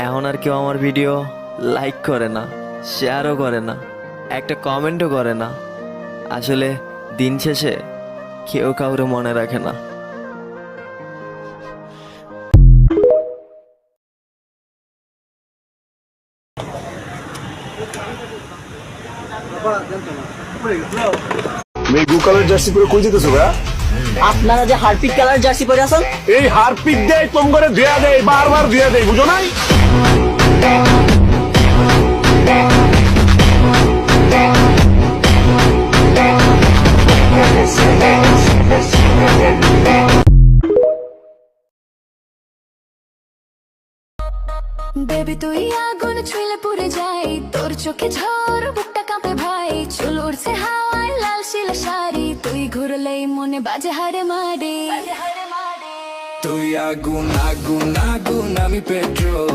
এখন আর কেউ আমার ভিডিও লাইক করে না, শেয়ারও করে না, একটা কমেন্টও করে না। আসলে দিন শেষে কেউ কাউরে মনে রাখে না। মেয়ে গু কালার জার্সি পরে কই যেতেছো ভাইয়া? আপনারা যে হারপিক কালার জার্সি পরে আছেন, এই হারপিক দেয় কম করে ধুয়া দেয়, বারবার ধুয়া দেয়, বুঝো নাই? বেবি তুই আগুন ছুঁলে পুড়ে যাই, তোর চোখে ঝড় বুকটা কাঁপে ভাই, চুল উড়ছে হাওয়ায় লাল শিলা শাড়ি, তুই ঘুরলেই মনে বাজে হাড়ে মারি। তুই আগুন আগুন আগুন আমি পেট্রোল।